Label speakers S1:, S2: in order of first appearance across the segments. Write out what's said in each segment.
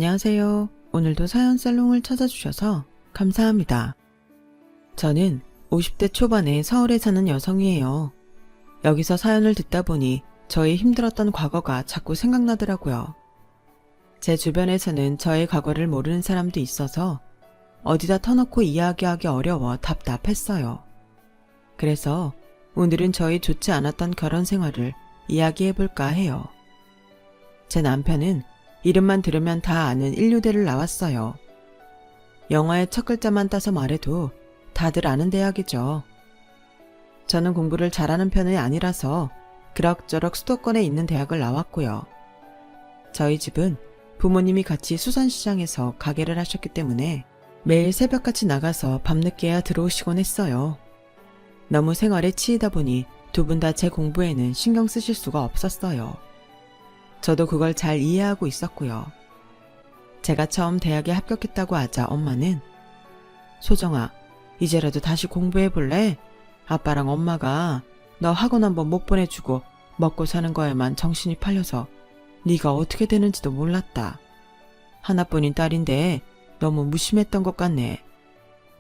S1: 안녕하세요. 오늘도 사연 살롱을 찾아주셔서 감사합니다. 저는 50대 초반에 서울에 사는 여성이에요. 여기서 사연을 듣다 보니 저의 힘들었던 과거가 자꾸 생각나더라고요. 제 주변에서는 저의 과거를 모르는 사람도 있어서 어디다 터놓고 이야기하기 어려워 답답했어요. 그래서 오늘은 저희 좋지 않았던 결혼 생활을 이야기해볼까 해요. 제 남편은 이름만 들으면 다 아는 인류대를 나왔어요. 영어의 첫 글자만 따서 말해도 다들 아는 대학이죠. 저는 공부를 잘하는 편이 아니라서 그럭저럭 수도권에 있는 대학을 나왔고요. 저희 집은 부모님이 같이 수산시장에서 가게를 하셨기 때문에 매일 새벽같이 나가서 밤늦게야 들어오시곤 했어요. 너무 생활에 치이다 보니 두 분 다 제 공부에는 신경 쓰실 수가 없었어요. 저도 그걸 잘 이해하고 있었고요. 제가 처음 대학에 합격했다고 하자 엄마는 소정아, 이제라도 다시 공부해볼래? 아빠랑 엄마가 너 학원 한번 못 보내주고 먹고 사는 거에만 정신이 팔려서 네가 어떻게 되는지도 몰랐다. 하나뿐인 딸인데 너무 무심했던 것 같네.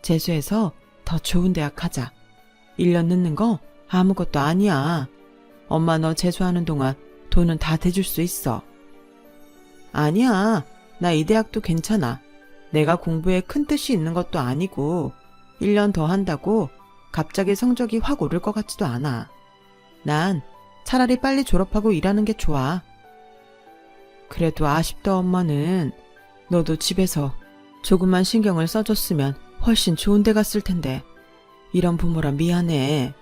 S1: 재수해서 더 좋은 대학 가자. 1년 늦는 거 아무것도 아니야. 엄마 너 재수하는 동안 돈은 다 대줄 수 있어. 아니야. 나 이 대학도 괜찮아. 내가 공부에 큰 뜻이 있는 것도 아니고 1년 더 한다고 갑자기 성적이 확 오를 것 같지도 않아. 난 차라리 빨리 졸업하고 일하는 게 좋아. 그래도 아쉽다 엄마는. 너도 집에서 조금만 신경을 써줬으면 훨씬 좋은 데 갔을 텐데. 이런 부모라 미안해.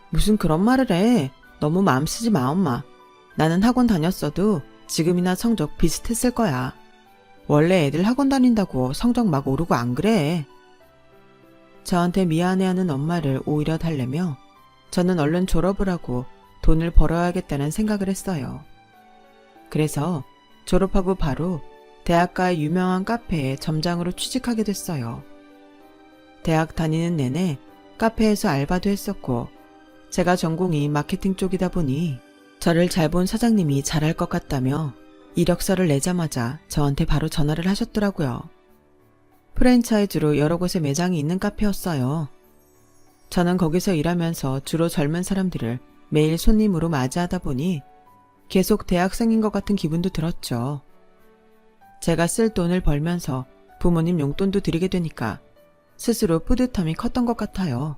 S1: 무슨 그런 말을 해. 너무 마음 쓰지 마 엄마. 나는 학원 다녔어도 지금이나 성적 비슷했을 거야. 원래 애들 학원 다닌다고 성적 막 오르고 안 그래. 저한테 미안해하는 엄마를 오히려 달래며 저는 얼른 졸업을 하고 돈을 벌어야겠다는 생각을 했어요. 그래서 졸업하고 바로 대학가의 유명한 카페에 점장으로 취직하게 됐어요. 대학 다니는 내내 카페에서 알바도 했었고 제가 전공이 마케팅 쪽이다 보니 저를 잘 본 사장님이 잘할 것 같다며 이력서를 내자마자 저한테 바로 전화를 하셨더라고요. 프랜차이즈로 여러 곳에 매장이 있는 카페였어요. 저는 거기서 일하면서 주로 젊은 사람들을 매일 손님으로 맞이하다 보니 계속 대학생인 것 같은 기분도 들었죠. 제가 쓸 돈을 벌면서 부모님 용돈도 드리게 되니까 스스로 뿌듯함이 컸던 것 같아요.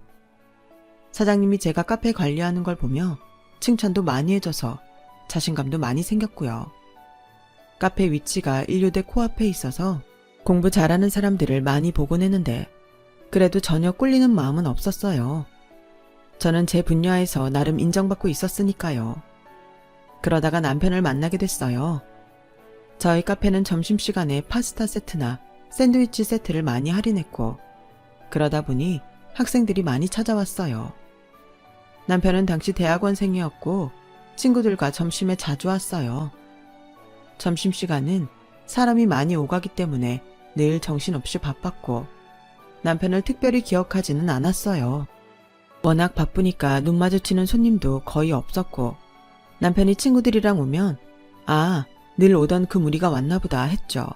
S1: 사장님이 제가 카페 관리하는 걸 보며 칭찬도 많이 해줘서 자신감도 많이 생겼고요. 카페 위치가 인류대 코앞에 있어서 공부 잘하는 사람들을 많이 보곤 했는데 그래도 전혀 꿀리는 마음은 없었어요. 저는 제 분야에서 나름 인정받고 있었으니까요. 그러다가 남편을 만나게 됐어요. 저희 카페는 점심시간에 파스타 세트나 샌드위치 세트를 많이 할인했고 그러다 보니 학생들이 많이 찾아왔어요. 남편은 당시 대학원생이었고 친구들과 점심에 자주 왔어요. 점심시간은 사람이 많이 오가기 때문에 늘 정신없이 바빴고 남편을 특별히 기억하지는 않았어요. 워낙 바쁘니까 눈 마주치는 손님도 거의 없었고 남편이 친구들이랑 오면 아, 늘 오던 그 무리가 왔나 보다 했죠.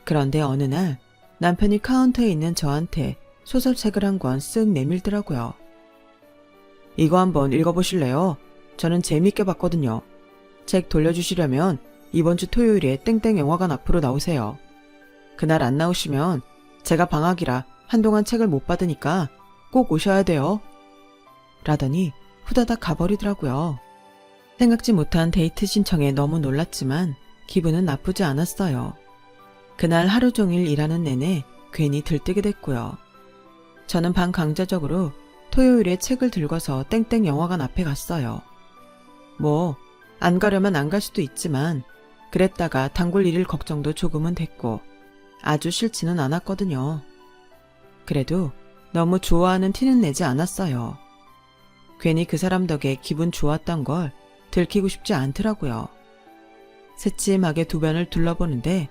S1: 그런데 어느 날 남편이 카운터에 있는 저한테 소설책을 한 권 쓱 내밀더라고요. 이거 한번 읽어보실래요? 저는 재밌게 봤거든요. 책 돌려주시려면 이번 주 토요일에 땡땡 영화관 앞으로 나오세요. 그날 안 나오시면 제가 방학이라 한동안 책을 못 받으니까 꼭 오셔야 돼요. 라더니 후다닥 가버리더라고요. 생각지 못한 데이트 신청에 너무 놀랐지만 기분은 나쁘지 않았어요. 그날 하루 종일 일하는 내내 괜히 들뜨게 됐고요. 저는 반강제적으로 토요일에 책을 들고서 땡땡 영화관 앞에 갔어요. 뭐 안 가려면 안 갈 수도 있지만 그랬다가 단골 잃을 걱정도 조금은 됐고 아주 싫지는 않았거든요. 그래도 너무 좋아하는 티는 내지 않았어요. 괜히 그 사람 덕에 기분 좋았던 걸 들키고 싶지 않더라고요. 새침하게 두 변을 둘러보는데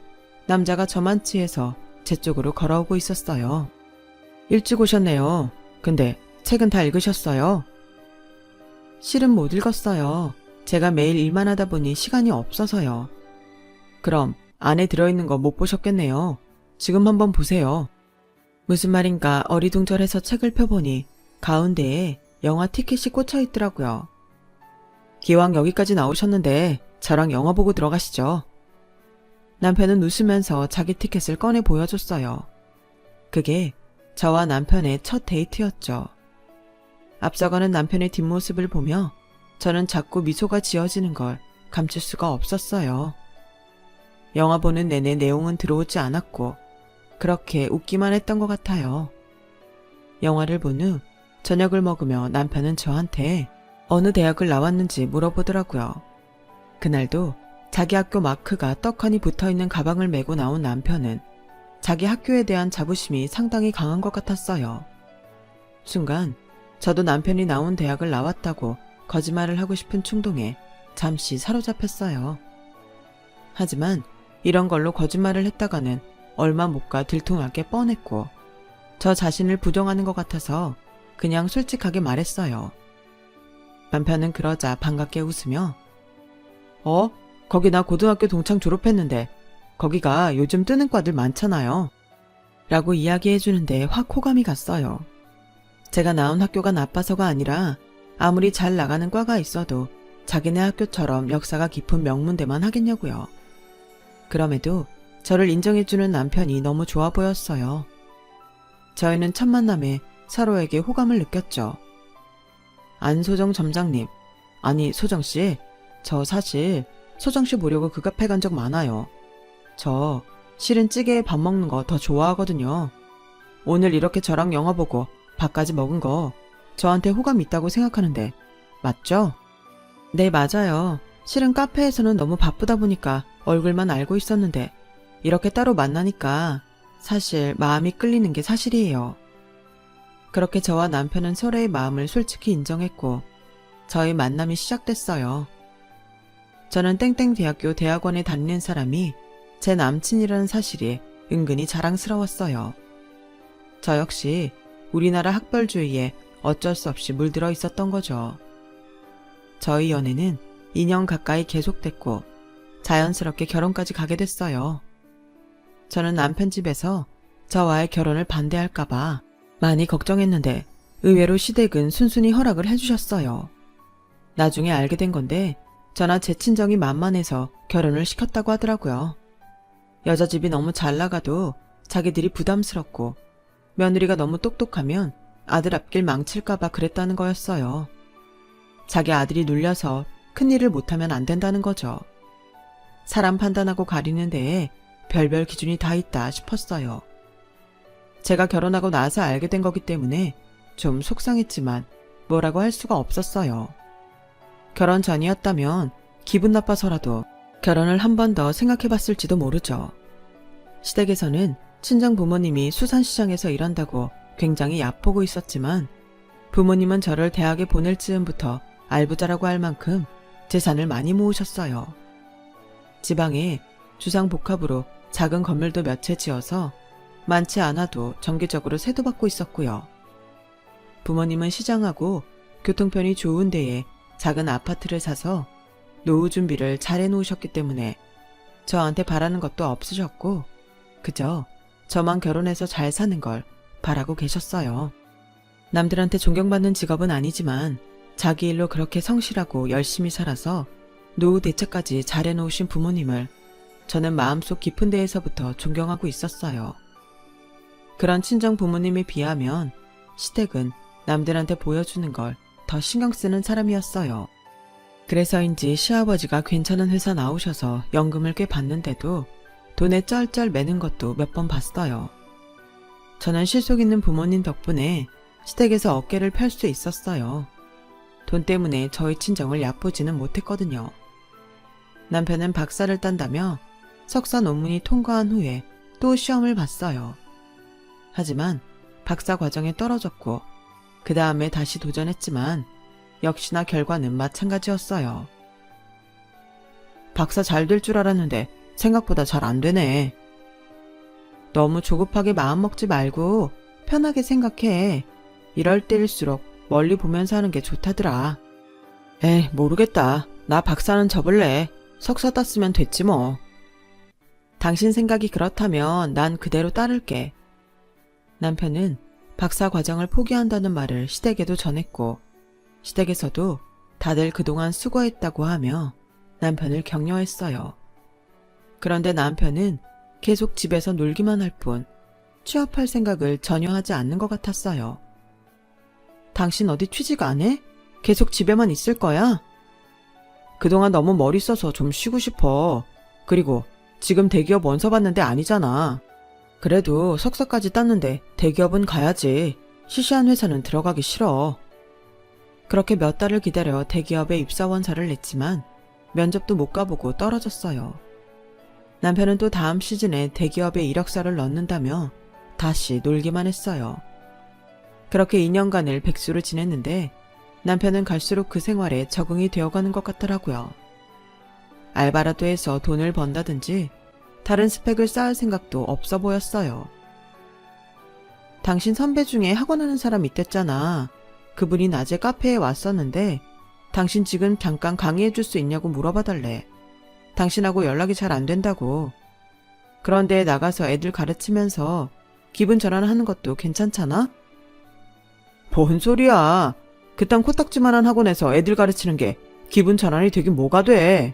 S1: 남자가 저만 치해서 제 쪽으로 걸어오고 있었어요. 일찍 오셨네요. 근데 책은 다 읽으셨어요? 실은 못 읽었어요. 제가 매일 일만 하다 보니 시간이 없어서요. 그럼 안에 들어있는 거 못 보셨겠네요. 지금 한번 보세요. 무슨 말인가 어리둥절해서 책을 펴보니 가운데에 영화 티켓이 꽂혀 있더라고요. 기왕 여기까지 나오셨는데 저랑 영화 보고 들어가시죠. 남편은 웃으면서 자기 티켓을 꺼내 보여줬어요. 그게 저와 남편의 첫 데이트였죠. 앞서가는 남편의 뒷모습을 보며 저는 자꾸 미소가 지어지는 걸 감출 수가 없었어요. 영화 보는 내내 내용은 들어오지 않았고 그렇게 웃기만 했던 것 같아요. 영화를 본 후 저녁을 먹으며 남편은 저한테 어느 대학을 나왔는지 물어보더라고요. 그날도 자기 학교 마크가 떡하니 붙어있는 가방을 메고 나온 남편은 자기 학교에 대한 자부심이 상당히 강한 것 같았어요. 순간 저도 남편이 나온 대학을 나왔다고 거짓말을 하고 싶은 충동에 잠시 사로잡혔어요. 하지만 이런 걸로 거짓말을 했다가는 얼마 못 가 들통날 게 뻔했고 저 자신을 부정하는 것 같아서 그냥 솔직하게 말했어요. 남편은 그러자 반갑게 웃으며 거기 나 고등학교 동창 졸업했는데 거기가 요즘 뜨는 과들 많잖아요. 라고 이야기해주는데 확 호감이 갔어요. 제가 나온 학교가 나빠서가 아니라 아무리 잘 나가는 과가 있어도 자기네 학교처럼 역사가 깊은 명문대만 하겠냐고요. 그럼에도 저를 인정해주는 남편이 너무 좋아 보였어요. 저희는 첫 만남에 서로에게 호감을 느꼈죠. 안소정 점장님, 아니 소정씨, 저 사실 소정씨 보려고 그 카페 간 적 많아요. 저 실은 찌개에 밥 먹는 거 더 좋아하거든요. 오늘 이렇게 저랑 영화 보고 밥까지 먹은 거 저한테 호감 있다고 생각하는데 맞죠? 네, 맞아요. 실은 카페에서는 너무 바쁘다 보니까 얼굴만 알고 있었는데 이렇게 따로 만나니까 사실 마음이 끌리는 게 사실이에요. 그렇게 저와 남편은 서로의 마음을 솔직히 인정했고 저희 만남이 시작됐어요. 저는 땡땡대학교 대학원에 다니는 사람이 제 남친이라는 사실이 은근히 자랑스러웠어요. 저 역시 우리나라 학벌주의에 어쩔 수 없이 물들어 있었던 거죠. 저희 연애는 2년 가까이 계속됐고 자연스럽게 결혼까지 가게 됐어요. 저는 남편 집에서 저와의 결혼을 반대할까봐 많이 걱정했는데 의외로 시댁은 순순히 허락을 해주셨어요. 나중에 알게 된 건데 저나 제 친정이 만만해서 결혼을 시켰다고 하더라고요. 여자 집이 너무 잘 나가도 자기들이 부담스럽고 며느리가 너무 똑똑하면 아들 앞길 망칠까봐 그랬다는 거였어요. 자기 아들이 눌려서 큰일을 못하면 안 된다는 거죠. 사람 판단하고 가리는 데에 별별 기준이 다 있다 싶었어요. 제가 결혼하고 나서 알게 된 거기 때문에 좀 속상했지만 뭐라고 할 수가 없었어요. 결혼 전이었다면 기분 나빠서라도 결혼을 한 번 더 생각해봤을지도 모르죠. 시댁에서는 친정 부모님이 수산시장에서 일한다고 굉장히 얕보고 있었지만 부모님은 저를 대학에 보낼 즈음부터 알부자라고 할 만큼 재산을 많이 모으셨어요. 지방에 주상복합으로 작은 건물도 몇 채 지어서 많지 않아도 정기적으로 세도 받고 있었고요. 부모님은 시장하고 교통편이 좋은 데에 작은 아파트를 사서 노후 준비를 잘 해놓으셨기 때문에 저한테 바라는 것도 없으셨고 그저 저만 결혼해서 잘 사는 걸 바라고 계셨어요. 남들한테 존경받는 직업은 아니지만 자기 일로 그렇게 성실하고 열심히 살아서 노후 대책까지 잘 해놓으신 부모님을 저는 마음속 깊은 데에서부터 존경하고 있었어요. 그런 친정 부모님에 비하면 시댁은 남들한테 보여주는 걸 더 신경 쓰는 사람이었어요. 그래서인지 시아버지가 괜찮은 회사 나오셔서 연금을 꽤 받는데도 돈에 쩔쩔 매는 것도 몇 번 봤어요. 저는 실속 있는 부모님 덕분에 시댁에서 어깨를 펼 수 있었어요. 돈 때문에 저희 친정을 얕보지는 못했거든요. 남편은 박사를 딴다며 석사 논문이 통과한 후에 또 시험을 봤어요. 하지만 박사 과정에 떨어졌고 그 다음에 다시 도전했지만 역시나 결과는 마찬가지였어요. 박사 잘 될 줄 알았는데 생각보다 잘 안 되네. 너무 조급하게 마음먹지 말고 편하게 생각해. 이럴 때일수록 멀리 보면서 하는 게 좋다더라. 에이, 모르겠다. 나 박사는 접을래. 석사 땄으면 됐지 뭐. 당신 생각이 그렇다면 난 그대로 따를게. 남편은 박사 과정을 포기한다는 말을 시댁에도 전했고 시댁에서도 다들 그동안 수고했다고 하며 남편을 격려했어요. 그런데 남편은 계속 집에서 놀기만 할 뿐 취업할 생각을 전혀 하지 않는 것 같았어요. 당신 어디 취직 안 해? 계속 집에만 있을 거야? 그동안 너무 머리 써서 좀 쉬고 싶어. 그리고 지금 대기업 원서 받는데 아니잖아. 그래도 석사까지 땄는데 대기업은 가야지. 시시한 회사는 들어가기 싫어. 그렇게 몇 달을 기다려 대기업에 입사 원서를 냈지만 면접도 못 가보고 떨어졌어요. 남편은 또 다음 시즌에 대기업에 이력서를 넣는다며 다시 놀기만 했어요. 그렇게 2년간을 백수로 지냈는데 남편은 갈수록 그 생활에 적응이 되어가는 것 같더라고요. 알바라도 해서 돈을 번다든지 다른 스펙을 쌓을 생각도 없어 보였어요. 당신 선배 중에 학원하는 사람 있댔잖아. 그분이 낮에 카페에 왔었는데 당신 지금 잠깐 강의해 줄 수 있냐고 물어봐달래. 당신하고 연락이 잘 안 된다고. 그런데 나가서 애들 가르치면서 기분 전환하는 것도 괜찮잖아? 뭔 소리야. 그딴 코딱지만한 학원에서 애들 가르치는 게 기분 전환이 되긴 뭐가 돼.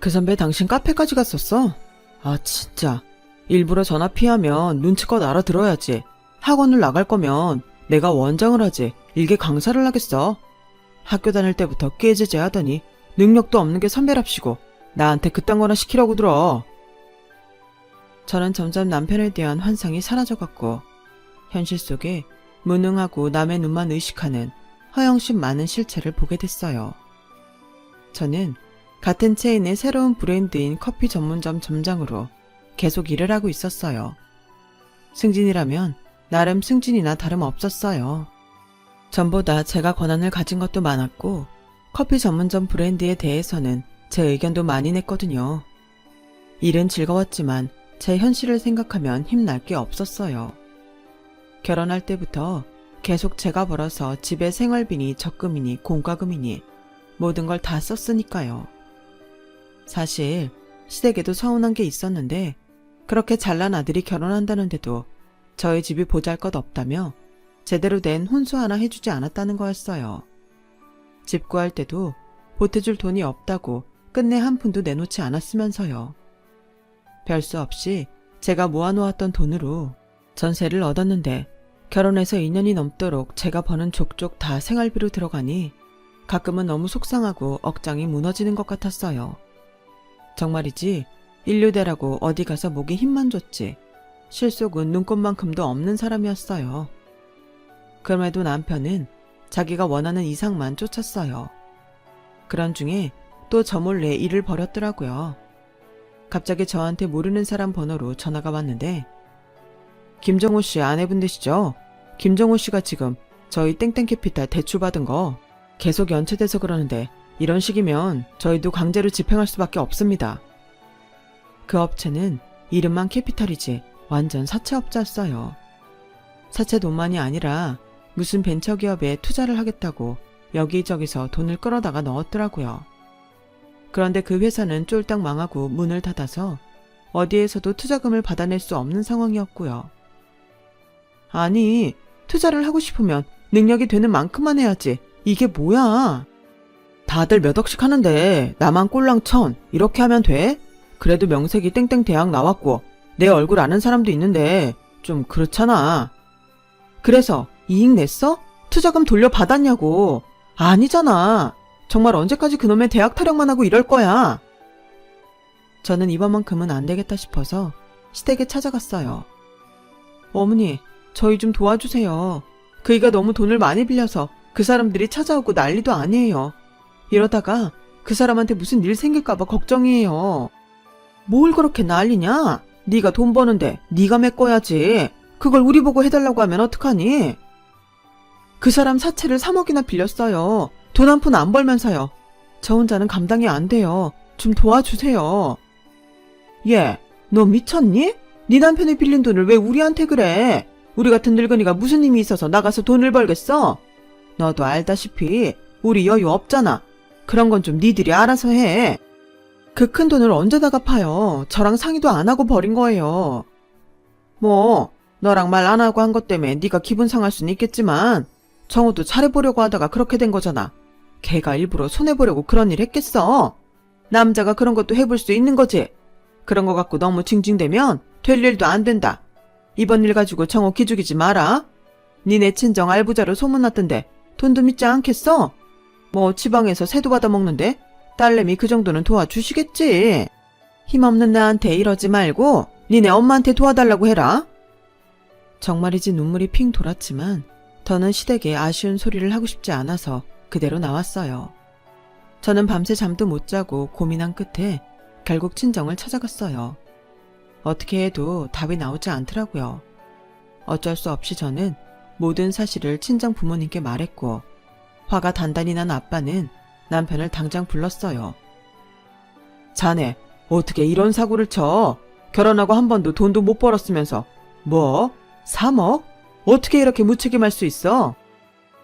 S1: 그 선배 당신 카페까지 갔었어? 아 진짜. 일부러 전화 피하면 눈치껏 알아들어야지. 학원을 나갈 거면 내가 원장을 하지 일개 강사를 하겠어. 학교 다닐 때부터 깨제제 하더니 능력도 없는 게 선배랍시고 나한테 그딴 거나 시키라고 들어. 저는 점점 남편에 대한 환상이 사라져갔고 현실 속에 무능하고 남의 눈만 의식하는 허영심 많은 실체를 보게 됐어요. 저는 같은 체인의 새로운 브랜드인 커피 전문점 점장으로 계속 일을 하고 있었어요. 승진이라면 나름 승진이나 다름없었어요. 전보다 제가 권한을 가진 것도 많았고 커피 전문점 브랜드에 대해서는 제 의견도 많이 냈거든요. 일은 즐거웠지만 제 현실을 생각하면 힘날 게 없었어요. 결혼할 때부터 계속 제가 벌어서 집에 생활비니 적금이니 공과금이니 모든 걸 다 썼으니까요. 사실 시댁에도 서운한 게 있었는데 그렇게 잘난 아들이 결혼한다는데도 저희 집이 보잘것없다며 제대로 된 혼수 하나 해주지 않았다는 거였어요. 집 구할 때도 보태줄 돈이 없다고 끝내 한 푼도 내놓지 않았으면서요. 별 수 없이 제가 모아놓았던 돈으로 전세를 얻었는데 결혼해서 2년이 넘도록 제가 버는 족족 다 생활비로 들어가니 가끔은 너무 속상하고 억장이 무너지는 것 같았어요. 정말이지 인류대라고 어디 가서 목에 힘만 줬지 실속은 눈꽃만큼도 없는 사람이었어요. 그럼에도 남편은 자기가 원하는 이상만 쫓았어요. 그런 중에 또 저 몰래 일을 벌였더라고요. 갑자기 저한테 모르는 사람 번호로 전화가 왔는데 김정호 씨 아내분 되시죠? 김정호 씨가 지금 저희 땡땡캐피탈 대출받은 거 계속 연체돼서 그러는데 이런 식이면 저희도 강제로 집행할 수밖에 없습니다. 그 업체는 이름만 캐피탈이지 완전 사채업자였어요. 사채 돈만이 아니라 무슨 벤처기업에 투자를 하겠다고 여기저기서 돈을 끌어다가 넣었더라고요. 그런데 그 회사는 쫄딱 망하고 문을 닫아서 어디에서도 투자금을 받아낼 수 없는 상황이었고요. 아니, 투자를 하고 싶으면 능력이 되는 만큼만 해야지. 이게 뭐야? 다들 몇 억씩 하는데 나만 꼴랑천 이렇게 하면 돼? 그래도 명색이 땡땡 대학 나왔고 내 얼굴 아는 사람도 있는데 좀 그렇잖아. 그래서 이익 냈어? 투자금 돌려받았냐고. 아니잖아. 정말 언제까지 그놈의 대학 타령만 하고 이럴 거야. 저는 이번만큼은 안 되겠다 싶어서 시댁에 찾아갔어요. 어머니, 저희 좀 도와주세요. 그이가 너무 돈을 많이 빌려서 그 사람들이 찾아오고 난리도 아니에요. 이러다가 그 사람한테 무슨 일 생길까봐 걱정이에요. 뭘 그렇게 난리냐? 네가 돈 버는데 네가 메꿔야지. 그걸 우리 보고 해달라고 하면 어떡하니? 그 사람 사채를 3억이나 빌렸어요. 돈 한 푼 안 벌면서요. 저 혼자는 감당이 안 돼요. 좀 도와주세요. 얘, 너 미쳤니? 네 남편이 빌린 돈을 왜 우리한테 그래? 우리 같은 늙은이가 무슨 힘이 있어서 나가서 돈을 벌겠어? 너도 알다시피 우리 여유 없잖아. 그런 건 좀 니들이 알아서 해. 그 큰 돈을 언제 다 갚아요? 저랑 상의도 안 하고 버린 거예요. 뭐 너랑 말 안 하고 한 것 때문에 네가 기분 상할 수는 있겠지만 정우도 잘해보려고 하다가 그렇게 된 거잖아. 걔가 일부러 손해보려고 그런 일 했겠어? 남자가 그런 것도 해볼 수 있는 거지. 그런 거 갖고 너무 징징대면 될 일도 안 된다. 이번 일 가지고 정우 기죽이지 마라. 니네 친정 알부자로 소문났던데 돈도 믿지 않겠어? 뭐 지방에서 세도 받아먹는데 딸내미 그 정도는 도와주시겠지. 힘없는 나한테 이러지 말고 니네 엄마한테 도와달라고 해라. 정말이지 눈물이 핑 돌았지만 더는 시댁에 아쉬운 소리를 하고 싶지 않아서 그대로 나왔어요. 저는 밤새 잠도 못 자고 고민한 끝에 결국 친정을 찾아갔어요. 어떻게 해도 답이 나오지 않더라고요. 어쩔 수 없이 저는 모든 사실을 친정 부모님께 말했고 화가 단단히 난 아빠는 남편을 당장 불렀어요. 자네 어떻게 이런 사고를 쳐? 결혼하고 한 번도 돈도 못 벌었으면서 뭐? 3억? 어떻게 이렇게 무책임할 수 있어?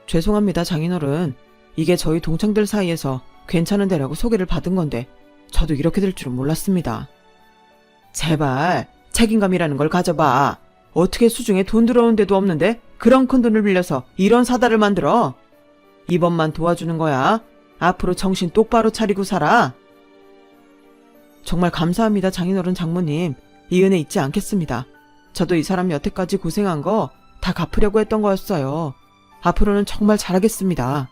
S1: 죄송합니다 장인어른. 이게 저희 동창들 사이에서 괜찮은 데라고 소개를 받은 건데 저도 이렇게 될 줄은 몰랐습니다. 제발 책임감이라는 걸 가져봐. 어떻게 수중에 돈 들어온 데도 없는데 그런 큰 돈을 빌려서 이런 사달을 만들어? 이번만 도와주는 거야. 앞으로 정신 똑바로 차리고 살아. 정말 감사합니다 장인어른 장모님. 이 은혜 잊지 않겠습니다. 저도 이 사람 여태까지 고생한 거 다 갚으려고 했던 거였어요. 앞으로는 정말 잘하겠습니다.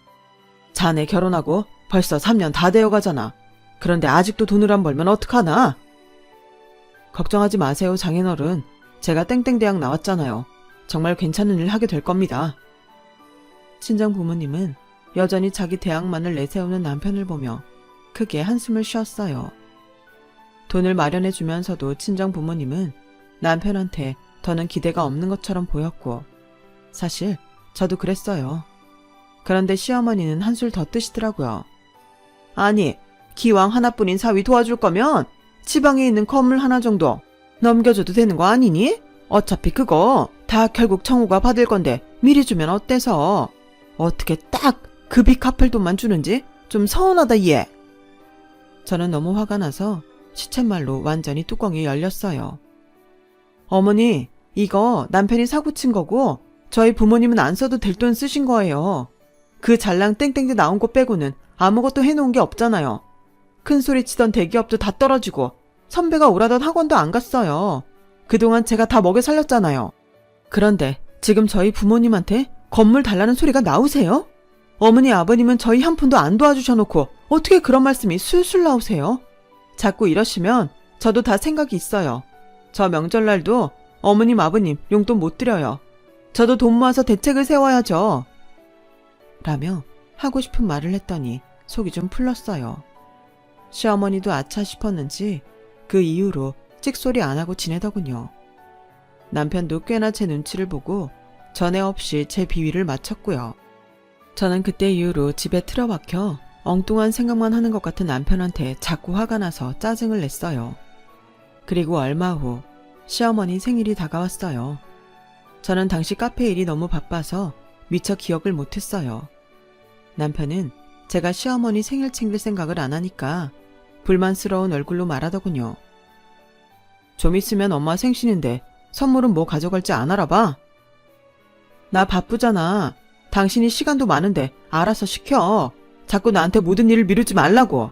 S1: 자네 결혼하고 벌써 3년 다 되어가잖아. 그런데 아직도 돈을 안 벌면 어떡하나? 걱정하지 마세요 장인어른. 제가 땡땡대학 나왔잖아요. 정말 괜찮은 일 하게 될 겁니다. 친정 부모님은 여전히 자기 대학만을 내세우는 남편을 보며 크게 한숨을 쉬었어요. 돈을 마련해 주면서도 친정 부모님은 남편한테 더는 기대가 없는 것처럼 보였고 사실 저도 그랬어요. 그런데 시어머니는 한술 더 뜨시더라고요. 아니 기왕 하나뿐인 사위 도와줄 거면 지방에 있는 건물 하나 정도 넘겨줘도 되는 거 아니니? 어차피 그거 다 결국 청우가 받을 건데 미리 주면 어때서? 어떻게 딱 그 빚 갚을 돈만 주는지 좀 서운하다 얘. 저는 너무 화가 나서 시쳇말로 완전히 뚜껑이 열렸어요. 어머니 이거 남편이 사고친 거고 저희 부모님은 안 써도 될 돈 쓰신 거예요. 그 잘랑 땡땡대 나온 거 빼고는 아무것도 해놓은 게 없잖아요. 큰 소리 치던 대기업도 다 떨어지고 선배가 오라던 학원도 안 갔어요. 그동안 제가 다 먹여 살렸잖아요. 그런데 지금 저희 부모님한테 건물 달라는 소리가 나오세요? 어머니 아버님은 저희 한 푼도 안 도와주셔놓고 어떻게 그런 말씀이 술술 나오세요? 자꾸 이러시면 저도 다 생각이 있어요. 저 명절날도 어머님 아버님 용돈 못 드려요. 저도 돈 모아서 대책을 세워야죠. 라며 하고 싶은 말을 했더니 속이 좀 풀렸어요. 시어머니도 아차 싶었는지 그 이후로 찍소리 안 하고 지내더군요. 남편도 꽤나 제 눈치를 보고 전에 없이 제 비위를 맞췄고요. 저는 그때 이후로 집에 틀어박혀 엉뚱한 생각만 하는 것 같은 남편한테 자꾸 화가 나서 짜증을 냈어요. 그리고 얼마 후 시어머니 생일이 다가왔어요. 저는 당시 카페 일이 너무 바빠서 미처 기억을 못했어요. 남편은 제가 시어머니 생일 챙길 생각을 안 하니까 불만스러운 얼굴로 말하더군요. 좀 있으면 엄마 생신인데 선물은 뭐 가져갈지 안 알아봐? 나 바쁘잖아. 당신이 시간도 많은데 알아서 시켜. 자꾸 나한테 모든 일을 미루지 말라고.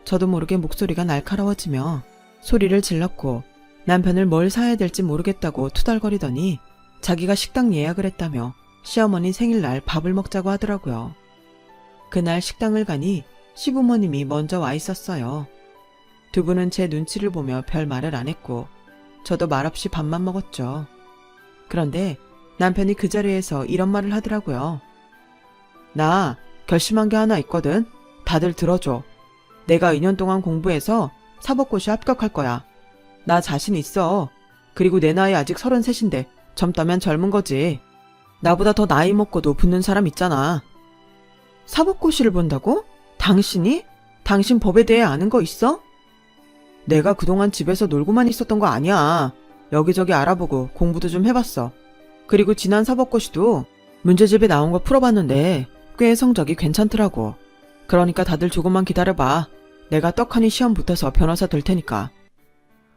S1: 저도 모르게 목소리가 날카로워지며 소리를 질렀고 남편을 뭘 사야 될지 모르겠다고 투덜거리더니 자기가 식당 예약을 했다며 시어머니 생일날 밥을 먹자고 하더라고요. 그날 식당을 가니 시부모님이 먼저 와 있었어요. 두 분은 제 눈치를 보며 별 말을 안 했고 저도 말없이 밥만 먹었죠. 그런데 남편이 그 자리에서 이런 말을 하더라고요. 나 결심한 게 하나 있거든. 다들 들어줘. 내가 2년 동안 공부해서 사법고시 합격할 거야. 나 자신 있어. 그리고 내 나이 아직 33인데 젊다면 젊은 거지. 나보다 더 나이 먹고도 붙는 사람 있잖아. 사법고시를 본다고? 당신이? 당신 법에 대해 아는 거 있어? 내가 그동안 집에서 놀고만 있었던 거 아니야. 여기저기 알아보고 공부도 좀 해봤어. 그리고 지난 사법고시도 문제집에 나온 거 풀어봤는데 꽤 성적이 괜찮더라고. 그러니까 다들 조금만 기다려봐. 내가 떡하니 시험 붙어서 변호사 될 테니까.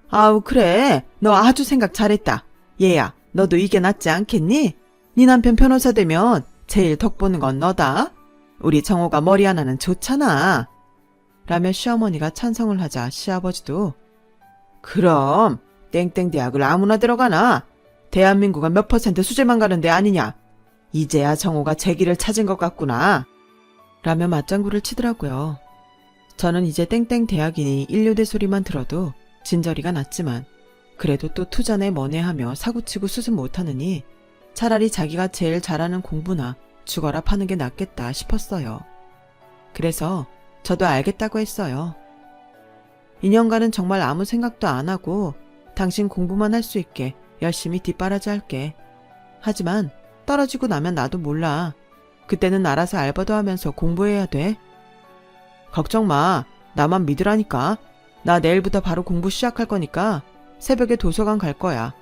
S1: 아우 그래, 너 아주 생각 잘했다. 얘야, 너도 이게 낫지 않겠니? 네 남편 변호사 되면 제일 덕 보는 건 너다. 우리 정호가 머리 하나는 좋잖아. 라며 시어머니가 찬성을 하자 시아버지도 그럼 땡땡 대학을 아무나 들어가나? 대한민국은 몇 % 수재만 가는 데 아니냐? 이제야 정호가 제 길을 찾은 것 같구나. 라며 맞장구를 치더라고요. 저는 이제 땡땡 대학이니 인류대 소리만 들어도 진저리가 났지만 그래도 또 투자내 뭐네하며 사고치고 수습 못하느니 차라리 자기가 제일 잘하는 공부나 죽어라 파는 게 낫겠다 싶었어요. 그래서 저도 알겠다고 했어요. 2년간은 정말 아무 생각도 안 하고 당신 공부만 할 수 있게 열심히 뒷바라지 할게. 하지만 떨어지고 나면 나도 몰라. 그때는 알아서 알바도 하면서 공부해야 돼. 걱정 마. 나만 믿으라니까. 나 내일부터 바로 공부 시작할 거니까 새벽에 도서관 갈 거야.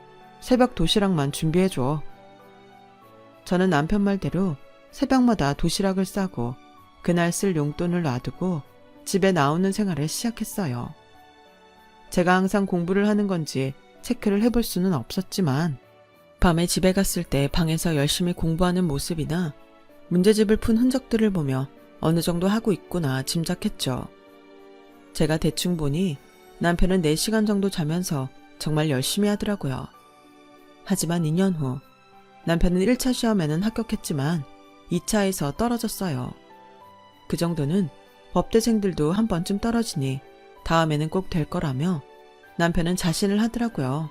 S1: 새벽 도시락만 준비해줘. 저는 남편 말대로 새벽마다 도시락을 싸고 그날 쓸 용돈을 놔두고 집에 나오는 생활을 시작했어요. 제가 항상 공부를 하는 건지 체크를 해볼 수는 없었지만 밤에 집에 갔을 때 방에서 열심히 공부하는 모습이나 문제집을 푼 흔적들을 보며 어느 정도 하고 있구나 짐작했죠. 제가 대충 보니 남편은 4시간 정도 자면서 정말 열심히 하더라고요. 하지만 2년 후 남편은 1차 시험에는 합격했지만 2차에서 떨어졌어요. 그 정도는 법대생들도 한 번쯤 떨어지니 다음에는 꼭 될 거라며 남편은 자신을 하더라고요.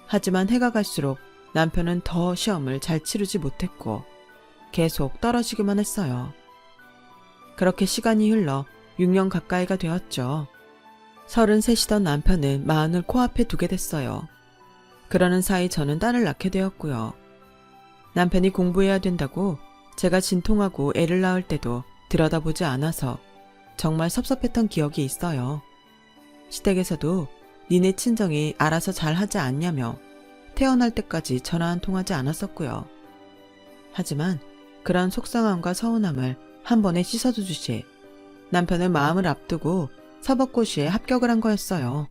S1: 하지만 해가 갈수록 남편은 더 시험을 잘 치르지 못했고 계속 떨어지기만 했어요. 그렇게 시간이 흘러 6년 가까이가 되었죠. 33이던 남편은 40을 코앞에 두게 됐어요. 그러는 사이 저는 딸을 낳게 되었고요. 남편이 공부해야 된다고 제가 진통하고 애를 낳을 때도 들여다보지 않아서 정말 섭섭했던 기억이 있어요. 시댁에서도 니네 친정이 알아서 잘 하지 않냐며 태어날 때까지 전화 한 통 하지 않았었고요. 하지만 그런 속상함과 서운함을 한 번에 씻어주듯이 남편은 마음을 앞두고 사법고시에 합격을 한 거였어요.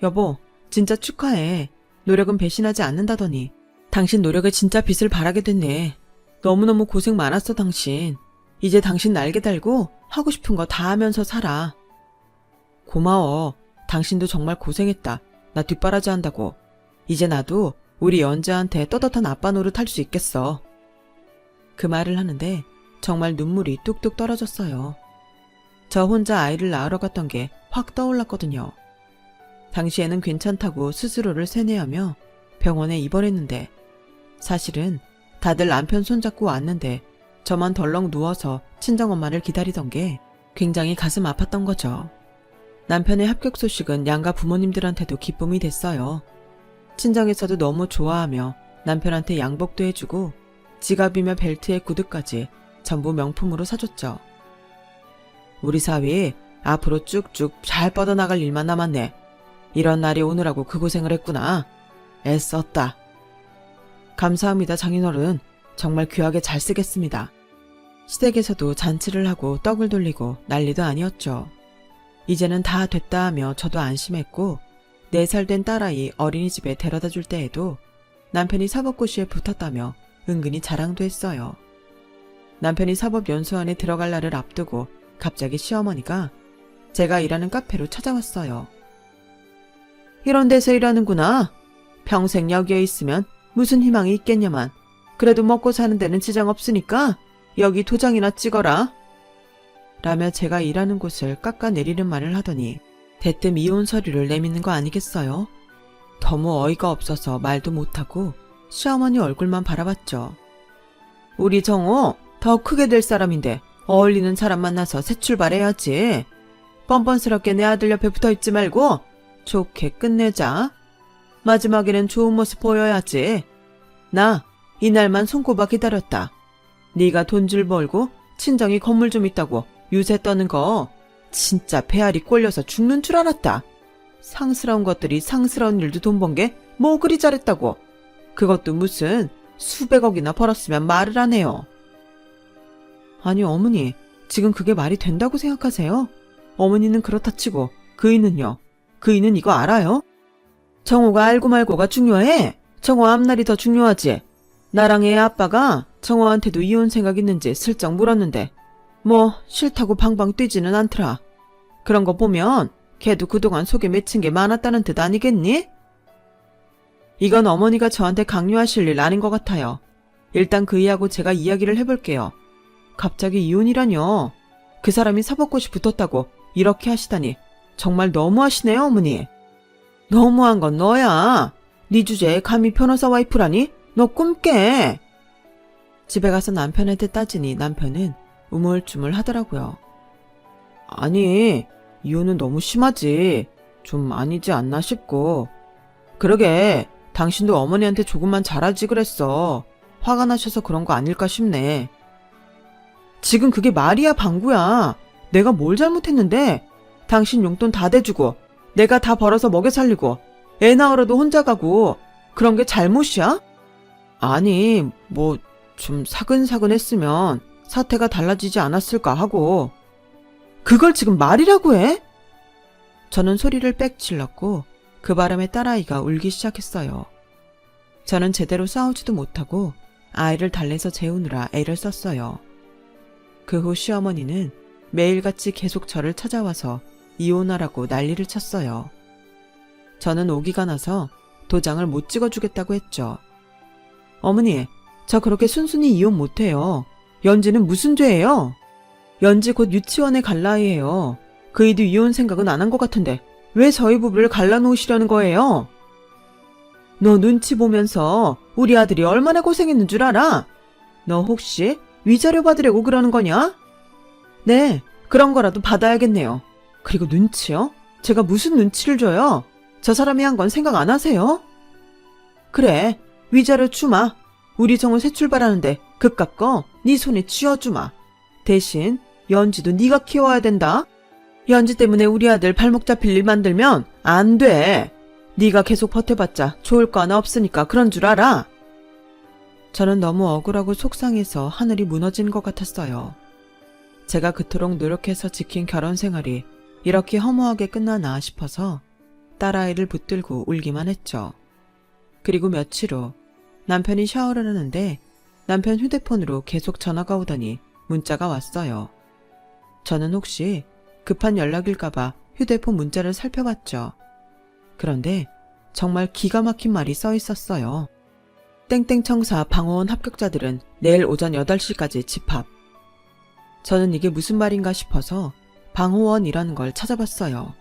S1: 여보, 진짜 축하해. 노력은 배신하지 않는다더니 당신 노력에 진짜 빛을 발하게 됐네. 너무너무 고생 많았어 당신. 이제 당신 날개 달고 하고 싶은 거 다 하면서 살아. 고마워. 당신도 정말 고생했다. 나 뒷바라지 한다고. 이제 나도 우리 연자한테 떳떳한 아빠 노릇 할 수 있겠어. 그 말을 하는데 정말 눈물이 뚝뚝 떨어졌어요. 저 혼자 아이를 낳으러 갔던 게 확 떠올랐거든요. 당시에는 괜찮다고 스스로를 세뇌하며 병원에 입원했는데 사실은 다들 남편 손잡고 왔는데 저만 덜렁 누워서 친정엄마를 기다리던 게 굉장히 가슴 아팠던 거죠. 남편의 합격 소식은 양가 부모님들한테도 기쁨이 됐어요. 친정에서도 너무 좋아하며 남편한테 양복도 해주고 지갑이며 벨트에 구두까지 전부 명품으로 사줬죠. 우리 사위 앞으로 쭉쭉 잘 뻗어나갈 일만 남았네. 이런 날이 오느라고 그 고생을 했구나. 애썼다. 감사합니다 장인어른. 정말 귀하게 잘 쓰겠습니다. 시댁에서도 잔치를 하고 떡을 돌리고 난리도 아니었죠. 이제는 다 됐다 하며 저도 안심했고 4살 된 딸아이 어린이집에 데려다 줄 때에도 남편이 사법고시에 붙었다며 은근히 자랑도 했어요. 남편이 사법연수원에 들어갈 날을 앞두고 갑자기 시어머니가 제가 일하는 카페로 찾아왔어요. 이런 데서 일하는구나. 평생 여기에 있으면 무슨 희망이 있겠냐만. 그래도 먹고 사는 데는 지장 없으니까 여기 도장이나 찍어라. 라며 제가 일하는 곳을 깎아내리는 말을 하더니 대뜸 이혼 서류를 내미는 거 아니겠어요? 너무 어이가 없어서 말도 못하고 시어머니 얼굴만 바라봤죠. 우리 정호 더 크게 될 사람인데 어울리는 사람 만나서 새 출발해야지. 뻔뻔스럽게 내 아들 옆에 붙어있지 말고 좋게 끝내자. 마지막에는 좋은 모습 보여야지. 나 이날만 손꼽아 기다렸다. 네가 돈줄 벌고 친정이 건물 좀 있다고 유세 떠는 거 진짜 배알이 꼴려서 죽는 줄 알았다. 상스러운 것들이 상스러운 일도 돈 번 게 뭐 그리 잘했다고. 그것도 무슨 수백억이나 벌었으면 말을 안 해요. 아니 어머니, 지금 그게 말이 된다고 생각하세요? 어머니는 그렇다 치고 그이는요? 그이는 이거 알아요? 정호가 알고 말고가 중요해? 정호 앞날이 더 중요하지. 나랑 애 아빠가 정호한테도 이혼 생각 있는지 슬쩍 물었는데 뭐 싫다고 방방 뛰지는 않더라. 그런 거 보면 걔도 그동안 속에 맺힌 게 많았다는 뜻 아니겠니? 이건 어머니가 저한테 강요하실 일 아닌 것 같아요. 일단 그이하고 제가 이야기를 해볼게요. 갑자기 이혼이라뇨. 그 사람이 사법고시 붙었다고 이렇게 하시다니 정말 너무하시네요, 어머니. 너무한 건 너야. 네 주제에 감히 변호사 와이프라니? 너 꿈깨. 집에 가서 남편한테 따지니 남편은 우물쭈물 하더라고요. 아니, 이혼은 너무 심하지. 좀 아니지 않나 싶고. 그러게, 당신도 어머니한테 조금만 잘하지 그랬어. 화가 나셔서 그런 거 아닐까 싶네. 지금 그게 말이야, 방구야. 내가 뭘 잘못했는데? 당신 용돈 다 대주고, 내가 다 벌어서 먹여 살리고, 애 낳으러도 혼자 가고, 그런 게 잘못이야? 아니, 뭐, 좀 사근사근 했으면 사태가 달라지지 않았을까 하고. 그걸 지금 말이라고 해? 저는 소리를 빽 질렀고 그 바람에 딸아이가 울기 시작했어요. 저는 제대로 싸우지도 못하고 아이를 달래서 재우느라 애를 썼어요. 그 후 시어머니는 매일같이 계속 저를 찾아와서 이혼하라고 난리를 쳤어요. 저는 오기가 나서 도장을 못 찍어주겠다고 했죠. 어머니, 저 그렇게 순순히 이혼 못해요. 연지는 무슨 죄예요? 연지 곧 유치원에 갈 나이예요. 그이도 이혼 생각은 안 한 것 같은데 왜 저희 부부를 갈라놓으시려는 거예요? 너 눈치 보면서 우리 아들이 얼마나 고생했는 줄 알아? 너 혹시 위자료 받으려고 그러는 거냐? 네, 그런 거라도 받아야겠네요. 그리고 눈치요? 제가 무슨 눈치를 줘요? 저 사람이 한 건 생각 안 하세요? 그래, 위자료 주마. 우리 정우 새 출발하는데 그깟 거 네 손에 쥐어주마. 대신 연지도 네가 키워야 된다. 연지 때문에 우리 아들 발목 잡힐 일 만들면 안 돼. 네가 계속 버텨봤자 좋을 거 하나 없으니까 그런 줄 알아. 저는 너무 억울하고 속상해서 하늘이 무너진 것 같았어요. 제가 그토록 노력해서 지킨 결혼 생활이 이렇게 허무하게 끝나나 싶어서 딸아이를 붙들고 울기만 했죠. 그리고 며칠 후 남편이 샤워를 하는데 남편 휴대폰으로 계속 전화가 오더니 문자가 왔어요. 저는 혹시 급한 연락일까봐 휴대폰 문자를 살펴봤죠. 그런데 정말 기가 막힌 말이 써 있었어요. 땡땡 청사 방호원 합격자들은 내일 오전 8시까지 집합. 저는 이게 무슨 말인가 싶어서 방호원이라는 걸 찾아봤어요.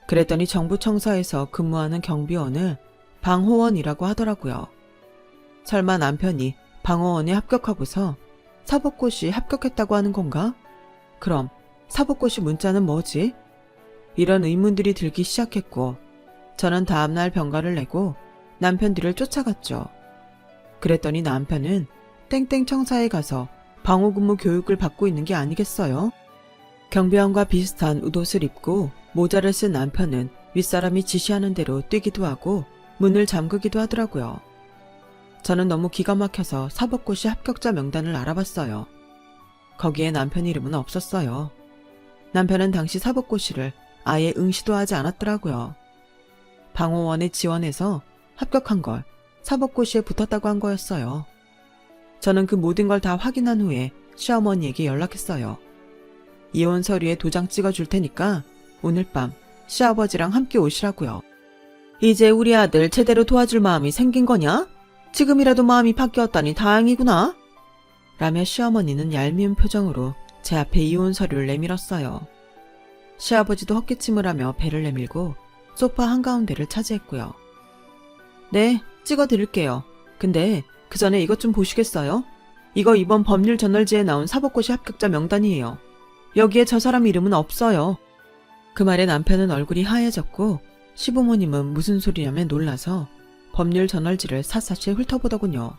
S1: 그랬더니 정부 청사에서 근무하는 경비원을 방호원이라고 하더라고요. 설마 남편이 방호원에 합격하고서 사법고시 합격했다고 하는 건가? 그럼 사법고시 문자는 뭐지? 이런 의문들이 들기 시작했고 저는 다음날 병가를 내고 남편 뒤를 쫓아갔죠. 그랬더니 남편은 땡땡 청사에 가서 방호근무 교육을 받고 있는 게 아니겠어요? 경비원과 비슷한 웃옷을 입고 모자를 쓴 남편은 윗사람이 지시하는 대로 뛰기도 하고 문을 잠그기도 하더라고요. 저는 너무 기가 막혀서 사법고시 합격자 명단을 알아봤어요. 거기에 남편 이름은 없었어요. 남편은 당시 사법고시를 아예 응시도 하지 않았더라고요. 방호원에 지원해서 합격한 걸 사법고시에 붙었다고 한 거였어요. 저는 그 모든 걸 다 확인한 후에 시어머니에게 연락했어요. 이혼 서류에 도장 찍어줄 테니까 오늘 밤 시아버지랑 함께 오시라고요. 이제 우리 아들 제대로 도와줄 마음이 생긴 거냐? 지금이라도 마음이 바뀌었다니 다행이구나. 라며 시어머니는 얄미운 표정으로 제 앞에 이혼 서류를 내밀었어요. 시아버지도 헛기침을 하며 배를 내밀고 소파 한가운데를 차지했고요. 네, 찍어드릴게요. 근데 그 전에 이것 좀 보시겠어요? 이거 이번 법률 저널지에 나온 사법고시 합격자 명단이에요. 여기에 저 사람 이름은 없어요. 그 말에 남편은 얼굴이 하얘졌고 시부모님은 무슨 소리냐며 놀라서 법률 저널지를 샅샅이 훑어보더군요.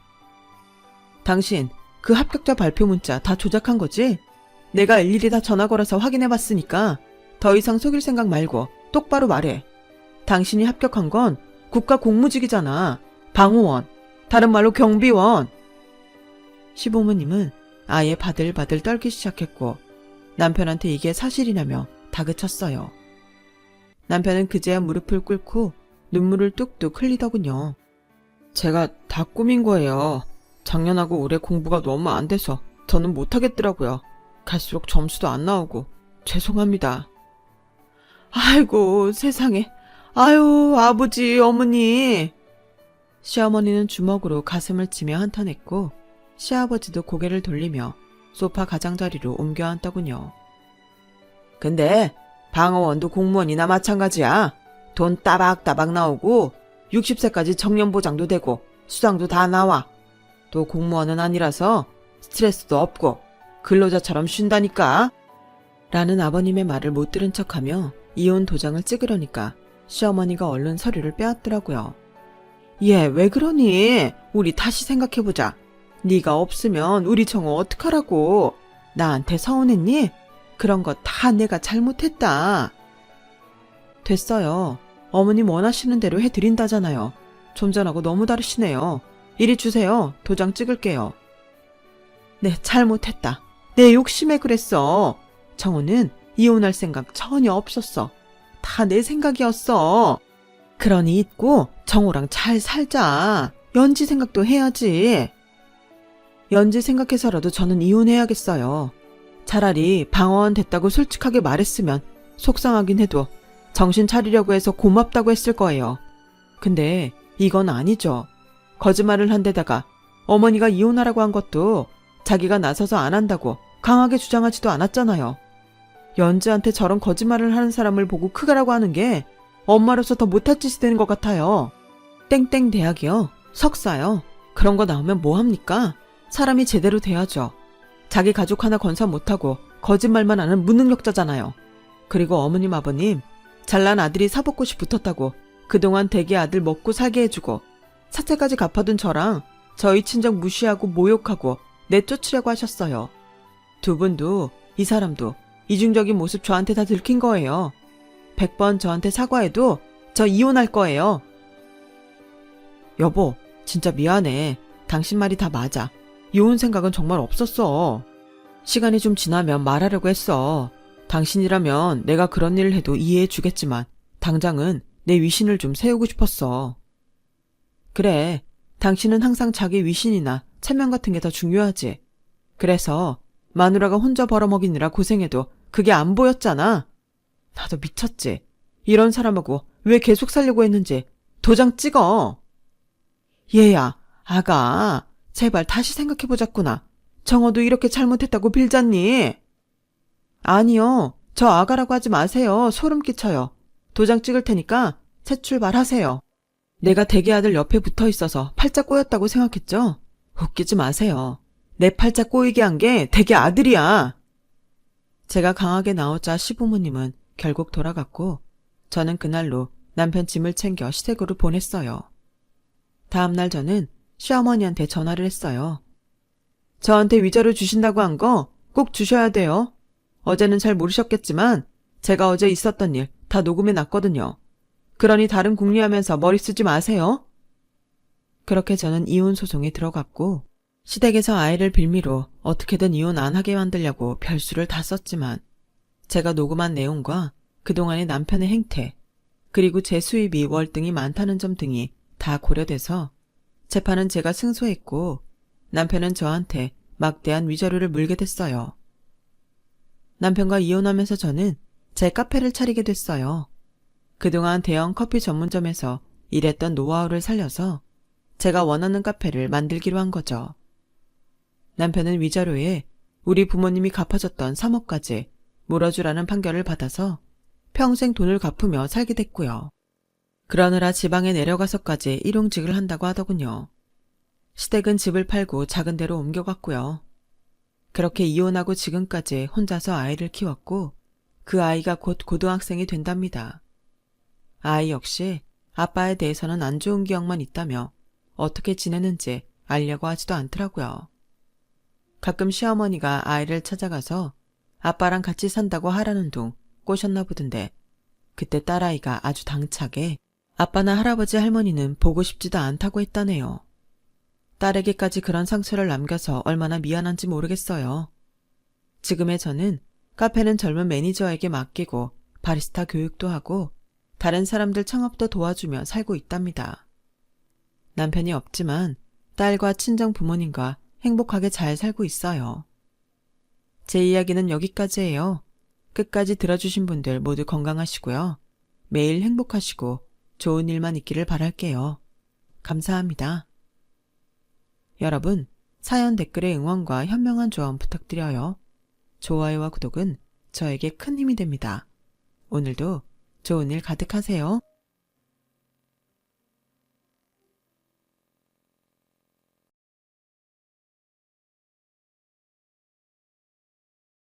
S1: 당신 그 합격자 발표 문자 다 조작한 거지? 내가 일일이 다 전화 걸어서 확인해봤으니까 더 이상 속일 생각 말고 똑바로 말해. 당신이 합격한 건 국가 공무직이잖아. 방호원, 다른 말로 경비원. 시부모님은 아예 바들바들 떨기 시작했고 남편한테 이게 사실이냐며 다그쳤어요. 남편은 그제야 무릎을 꿇고 눈물을 뚝뚝 흘리더군요. 제가 다 꾸민 거예요. 작년하고 올해 공부가 너무 안 돼서 더는 못하겠더라고요. 갈수록 점수도 안 나오고 죄송합니다. 아이고 세상에. 아유 아버지 어머니. 시어머니는 주먹으로 가슴을 치며 한탄했고 시아버지도 고개를 돌리며 소파 가장자리로 옮겨 앉더군요. 근데 방어원도 공무원이나 마찬가지야. 돈 따박따박 나오고 60세까지 청년보장도 되고 수당도 다 나와. 또 공무원은 아니라서 스트레스도 없고 근로자처럼 쉰다니까. 라는 아버님의 말을 못 들은 척하며 이혼 도장을 찍으려니까 시어머니가 얼른 서류를 빼앗더라고요. 얘 왜 그러니? 우리 다시 생각해보자. 네가 없으면 우리 정호 어떡하라고. 나한테 서운했니? 그런 거 다 내가 잘못했다. 됐어요. 어머님 원하시는 대로 해드린다잖아요. 좀 전하고 너무 다르시네요. 이리 주세요. 도장 찍을게요. 네, 잘못했다. 내 욕심에 그랬어. 정호는 이혼할 생각 전혀 없었어. 다 내 생각이었어. 그러니 잊고 정호랑 잘 살자. 연지 생각도 해야지. 연지 생각해서라도 저는 이혼해야겠어요. 차라리 방어원 됐다고 솔직하게 말했으면 속상하긴 해도 정신 차리려고 해서 고맙다고 했을 거예요. 근데 이건 아니죠. 거짓말을 한 데다가 어머니가 이혼하라고 한 것도 자기가 나서서 안 한다고 강하게 주장하지도 않았잖아요. 연지한테 저런 거짓말을 하는 사람을 보고 크가라고 하는 게 엄마로서 더 못할 짓이 되는 것 같아요. 땡땡 대학이요. 석사요. 그런 거 나오면 뭐합니까? 사람이 제대로 돼야죠. 자기 가족 하나 건사 못하고 거짓말만 하는 무능력자잖아요. 그리고 어머님 아버님 잘난 아들이 사법고시 붙었다고 그동안 대기 아들 먹고 살게 해주고 사채까지 갚아둔 저랑 저희 친정 무시하고 모욕하고 내쫓으려고 하셨어요. 두 분도 이 사람도 이중적인 모습 저한테 다 들킨 거예요. 100번 저한테 사과해도 저 이혼할 거예요. 여보, 진짜 미안해. 당신 말이 다 맞아. 이혼 생각은 정말 없었어. 시간이 좀 지나면 말하려고 했어. 당신이라면 내가 그런 일을 해도 이해해 주겠지만 당장은 내 위신을 좀 세우고 싶었어. 그래, 당신은 항상 자기 위신이나 체면 같은 게 더 중요하지. 그래서 마누라가 혼자 벌어먹이느라 고생해도 그게 안 보였잖아. 나도 미쳤지. 이런 사람하고 왜 계속 살려고 했는지 도장 찍어. 얘야, 아가, 제발 다시 생각해보자꾸나. 정호도 이렇게 잘못했다고 빌잖니? 아니요, 저 아가라고 하지 마세요. 소름 끼쳐요. 도장 찍을 테니까 새 출발하세요. 내가 대개 아들 옆에 붙어 있어서 팔자 꼬였다고 생각했죠? 웃기지 마세요. 내 팔자 꼬이게 한 게 대개 아들이야. 제가 강하게 나오자 시부모님은 결국 돌아갔고 저는 그날로 남편 짐을 챙겨 시댁으로 보냈어요. 다음날 저는 시어머니한테 전화를 했어요. 저한테 위자료 주신다고 한 거 꼭 주셔야 돼요. 어제는 잘 모르셨겠지만 제가 어제 있었던 일 다 녹음해 놨거든요. 그러니 다른 궁리하면서 머리 쓰지 마세요. 그렇게 저는 이혼 소송에 들어갔고 시댁에서 아이를 빌미로 어떻게든 이혼 안 하게 만들려고 별수를 다 썼지만 제가 녹음한 내용과 그동안의 남편의 행태 그리고 제 수입이 월등히 많다는 점 등이 다 고려돼서 재판은 제가 승소했고 남편은 저한테 막대한 위자료를 물게 됐어요. 남편과 이혼하면서 저는 제 카페를 차리게 됐어요. 그동안 대형 커피 전문점에서 일했던 노하우를 살려서 제가 원하는 카페를 만들기로 한 거죠. 남편은 위자료에 우리 부모님이 갚아줬던 3억까지 물어주라는 판결을 받아서 평생 돈을 갚으며 살게 됐고요. 그러느라 지방에 내려가서까지 일용직을 한다고 하더군요. 시댁은 집을 팔고 작은 데로 옮겨갔고요. 그렇게 이혼하고 지금까지 혼자서 아이를 키웠고 그 아이가 곧 고등학생이 된답니다. 아이 역시 아빠에 대해서는 안 좋은 기억만 있다며 어떻게 지내는지 알려고 하지도 않더라고요. 가끔 시어머니가 아이를 찾아가서 아빠랑 같이 산다고 하라는 둥 꼬셨나 보던데 그때 딸아이가 아주 당차게 아빠나 할아버지 할머니는 보고 싶지도 않다고 했다네요. 딸에게까지 그런 상처를 남겨서 얼마나 미안한지 모르겠어요. 지금의 저는 카페는 젊은 매니저에게 맡기고 바리스타 교육도 하고 다른 사람들 창업도 도와주며 살고 있답니다. 남편이 없지만 딸과 친정 부모님과 행복하게 잘 살고 있어요. 제 이야기는 여기까지예요. 끝까지 들어주신 분들 모두 건강하시고요. 매일 행복하시고 좋은 일만 있기를 바랄게요. 감사합니다. 여러분, 사연 댓글에 응원과 현명한 조언 부탁드려요. 좋아요와 구독은 저에게 큰 힘이 됩니다. 오늘도 좋은 일 가득하세요.